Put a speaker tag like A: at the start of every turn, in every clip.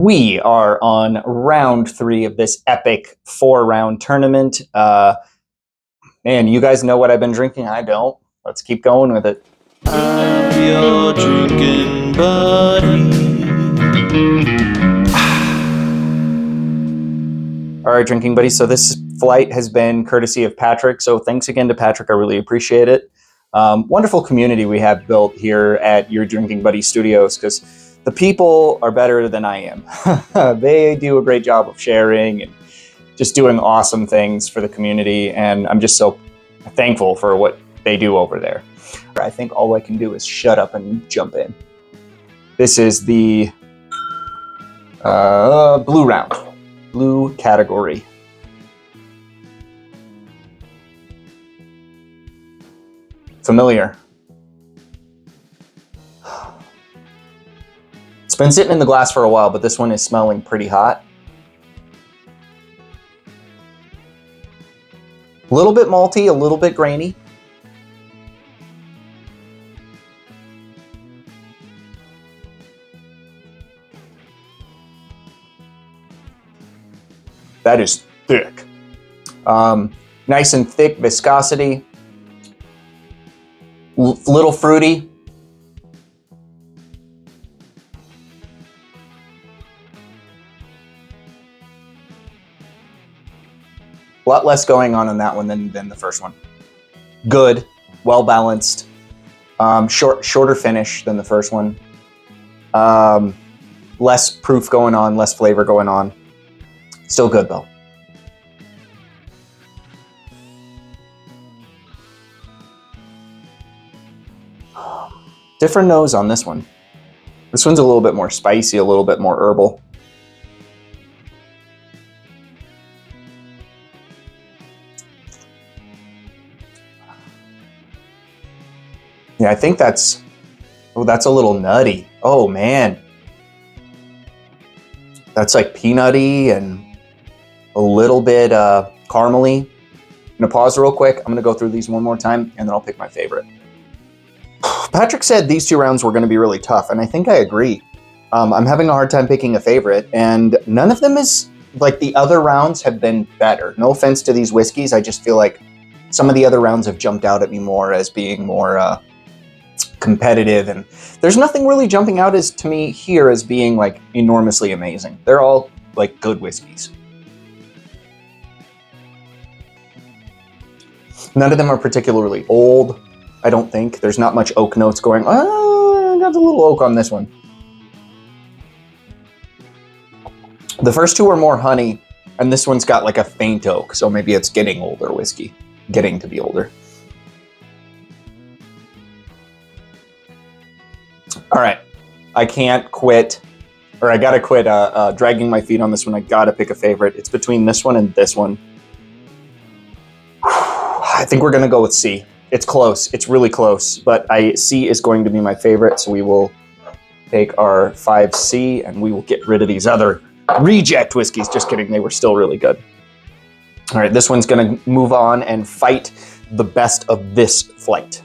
A: We are on round 3 of this epic 4-round tournament. Man, you guys know what I've been drinking. I don't. Let's keep going with it.
B: I'm your drinking buddy.
A: All right, drinking buddies. So this flight has been courtesy of Patrick. So thanks again to Patrick. I really appreciate it. Wonderful community we have built here at Your Drinking Buddy Studios, because the people are better than I am. They do a great job of sharing and just doing awesome things for the community, and I'm just so thankful for what they do over there. I think all I can do is shut up and jump in. This is the blue round, blue category. Familiar. It's been sitting in the glass for a while, but this one is smelling pretty hot. A little bit malty, a little bit grainy. That is thick. Nice and thick viscosity. Little fruity. A lot less going on in that one than the first one. Good, well balanced, shorter finish than the first one. Less proof going on, less flavor going on. Still good though. Different nose on this one. This one's a little bit more spicy, a little bit more herbal. Yeah, I think that's a little nutty. Oh man. That's like peanutty and a little bit caramely. I'm gonna pause real quick. I'm gonna go through these one more time and then I'll pick my favorite. Patrick said these 2 rounds were gonna be really tough, and I think I agree. I'm having a hard time picking a favorite, and none of them is like the other rounds have been better. No offense to these whiskeys, I just feel like some of the other rounds have jumped out at me more as being more competitive, and there's nothing really jumping out as to me here as being like enormously amazing. They're all like good whiskeys. None of them are particularly old, I don't think. There's not much oak notes going. I got a little oak on this one. The first 2 are more honey, and this one's got like a faint oak, so maybe it's getting older whiskey, getting to be older. All right, I can't quit, or I gotta quit dragging my feet on this one. I gotta pick a favorite. It's between this one and this one. I think we're gonna go with C. It's close, it's really close, but C is going to be my favorite, so we will take our 5C and we will get rid of these other reject whiskeys. Just kidding, they were still really good. All right, this one's gonna move on and fight the best of this flight.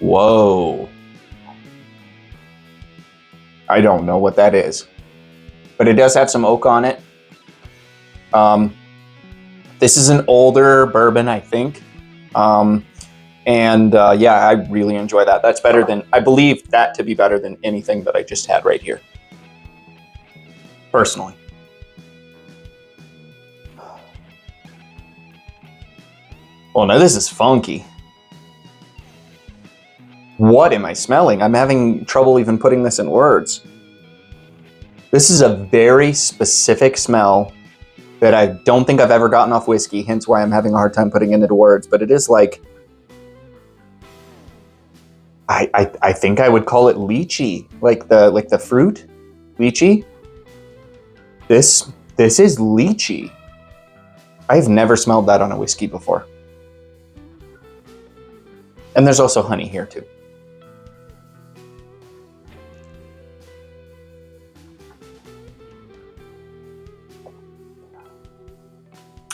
A: Whoa. I don't know what that is, but it does have some oak on it. This is an older bourbon, I think. Yeah, I really enjoy that. That's better than, I believe that to be better than anything that I just had right here, personally. Oh, now this is funky. What am I smelling? I'm having trouble even putting this in words. This is a very specific smell that I don't think I've ever gotten off whiskey, hence why I'm having a hard time putting it into words, but it is like, I think I would call it lychee, like the fruit, lychee. This is lychee. I've never smelled that on a whiskey before. And there's also honey here too.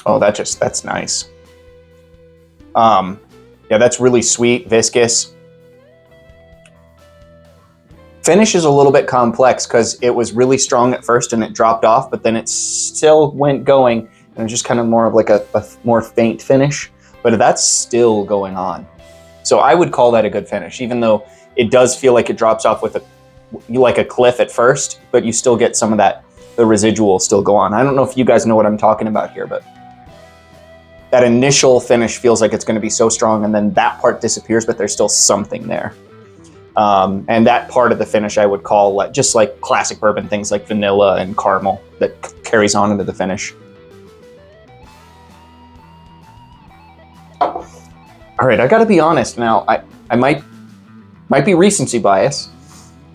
A: Oh, that's nice. Yeah, that's really sweet, viscous. Finish is a little bit complex because it was really strong at first and it dropped off, but then it still went going and it's just kind of more of like a more faint finish, but that's still going on. So I would call that a good finish, even though it does feel like it drops off with like a cliff at first, but you still get some of that, the residual still go on. I don't know if you guys know what I'm talking about here, but that initial finish feels like it's going to be so strong and then that part disappears, but there's still something there. And that part of the finish I would call just like classic bourbon things like vanilla and caramel that carries on into the finish. All right, I got to be honest now. I might be recency bias.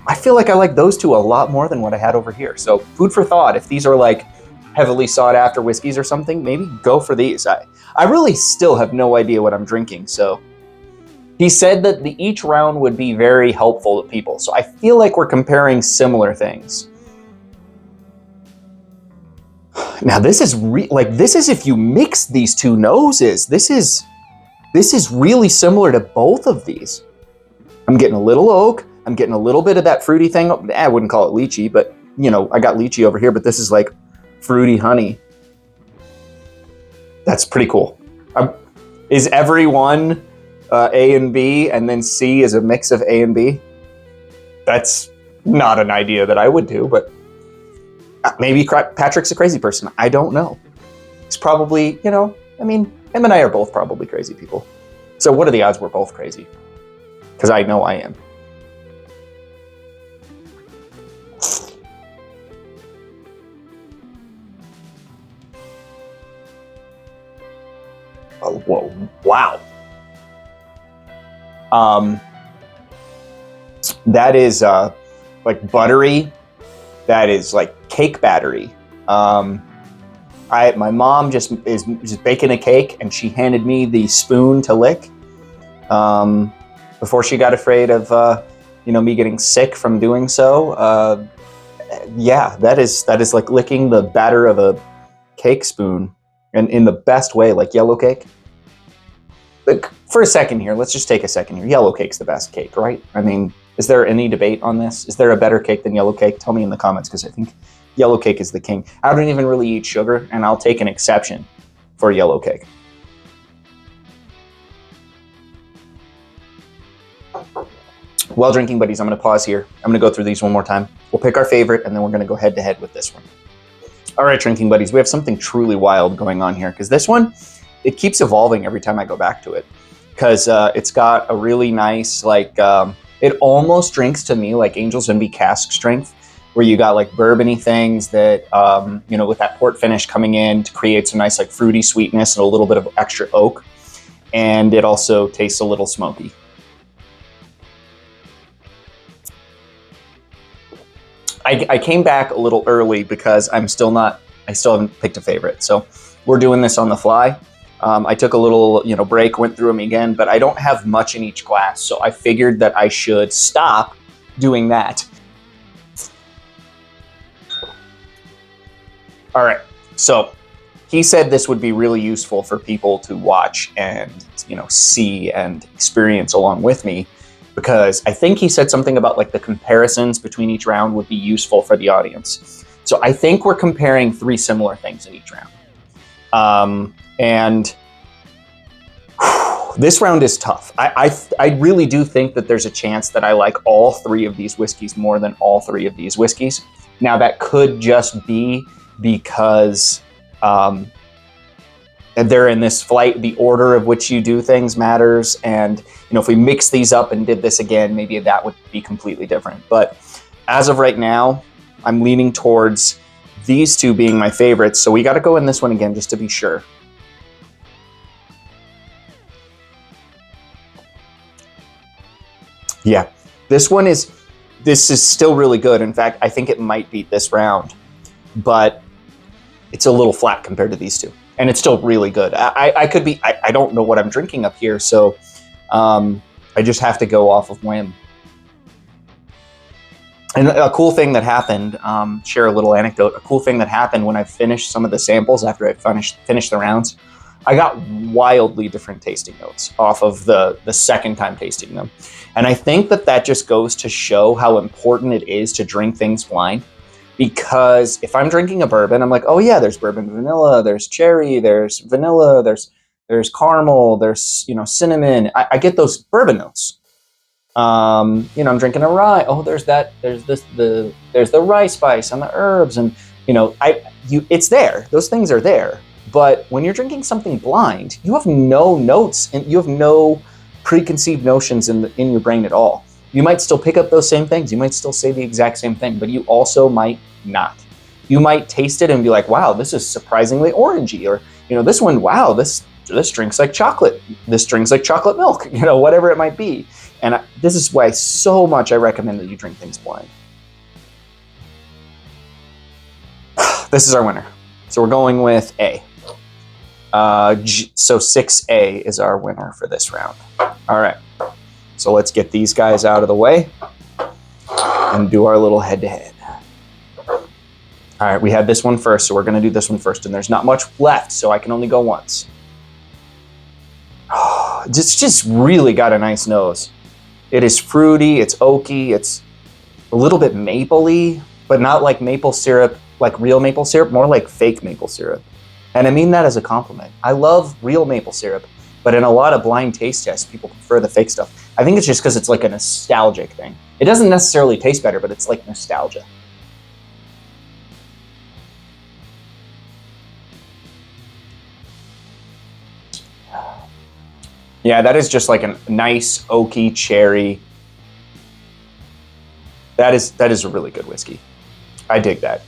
A: I feel like I like those two a lot more than what I had over here. So food for thought. If these are like heavily sought after whiskeys or something, maybe go for these. I really still have no idea what I'm drinking. So he said that each round would be very helpful to people. So I feel like we're comparing similar things. Now this is this is if you mix these two noses. This is really similar to both of these. I'm getting a little oak. I'm getting a little bit of that fruity thing. I wouldn't call it lychee, but you know, I got lychee over here, but this is like fruity honey. That's pretty cool. Is every one A and B and then C is a mix of A and B? That's not an idea that I would do, but maybe Patrick's a crazy person. I don't know. He's probably, you know, I mean, him and I are both probably crazy people. So what are the odds we're both crazy? Because I know I am. Oh, whoa, wow. That is like buttery. That is like cake battery. My mom just is baking a cake and she handed me the spoon to lick before she got afraid of me getting sick from doing so. Yeah, that is like licking the batter of a cake spoon, and in the best way, like yellow cake. But for a second here, let's just take a second here. Yellow cake's the best cake, right? I mean, is there any debate on this? Is there a better cake than yellow cake? Tell me in the comments, because I think yellow cake is the king. I don't even really eat sugar, and I'll take an exception for yellow cake. Well, drinking buddies, I'm going to pause here. I'm going to go through these one more time. We'll pick our favorite, and then we're going to go head to head with this one. All right, drinking buddies, we have something truly wild going on here, because this one, it keeps evolving every time I go back to it, because it's got a really nice, like, it almost drinks to me like Angel's Envy cask strength, where you got like bourbony things that, with that port finish coming in to create some nice like fruity sweetness and a little bit of extra oak. And it also tastes a little smoky. I came back a little early because I still haven't picked a favorite. So we're doing this on the fly. I took a little, break, went through them again, but I don't have much in each glass. So I figured that I should stop doing that. All right. So he said this would be really useful for people to watch and, see and experience along with me, because I think he said something about like the comparisons between each round would be useful for the audience. So I think we're comparing 3 similar things in each round. And this round is tough. I really do think that there's a chance that I like all 3 of these whiskeys more than all 3 of these whiskeys. Now that could just be because they're in this flight, the order of which you do things matters. And, if we mix these up and did this again, maybe that would be completely different. But as of right now, I'm leaning towards these 2 being my favorites. So we got to go in this one again just to be sure. Yeah, this is still really good. In fact, I think it might beat this round, but it's a little flat compared to these 2. And it's still really good. I don't know what I'm drinking up here, so I just have to go off of whim. And a cool thing that happened, share a little anecdote, a cool thing that happened when I finished some of the samples after I finished the rounds, I got wildly different tasting notes off of the second time tasting them. And I think that just goes to show how important it is to drink things blind. Because if I'm drinking a bourbon, I'm like, oh yeah, there's bourbon vanilla, there's cherry, there's vanilla, there's caramel, there's, you know, cinnamon. I get those bourbon notes. You know, I'm drinking a rye. Oh, there's the rye spice and the herbs, and you know, it's there. Those things are there. But when you're drinking something blind, you have no notes and you have no preconceived notions in your brain at all. You might still pick up those same things. You might still say the exact same thing, but you also might not. You might taste it and be like, wow, this is surprisingly orangey, or you know, this one, wow, this drinks like chocolate. This drinks like chocolate milk, you know, whatever it might be. And this is why so much I recommend that you drink things blind. This is our winner. So we're going with A. So 6A is our winner for this round. All right. So let's get these guys out of the way and do our little head-to-head. All right, we had this one first, so we're going to do this one first. And there's not much left, so I can only go once. It's just really got a nice nose. It is fruity, it's oaky, it's a little bit mapley, but not like maple syrup, like real maple syrup, more like fake maple syrup. And I mean that as a compliment. I love real maple syrup, but in a lot of blind taste tests, people prefer the fake stuff. I think it's just because it's like a nostalgic thing. It doesn't necessarily taste better, but it's like nostalgia. Yeah, that is just like a nice oaky cherry. That is a really good whiskey. I dig that.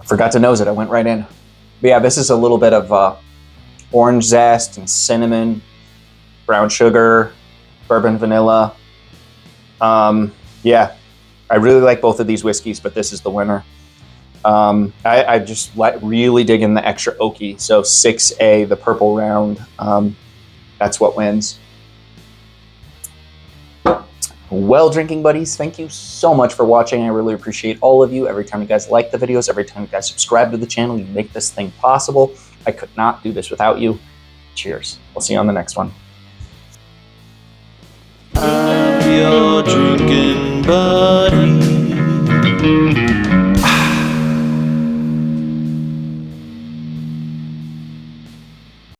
A: Forgot to nose it. I went right in. But yeah, this is a little bit of orange zest and cinnamon, brown sugar, bourbon vanilla. Yeah. I really like both of these whiskeys, but this is the winner. I just really dig in the extra oaky. So 6A, the purple round, that's what wins. Well, drinking buddies, thank you so much for watching. I really appreciate all of you. Every time you guys like the videos, every time you guys subscribe to the channel, you make this thing possible. I could not do this without you. Cheers. We'll see you on the next one.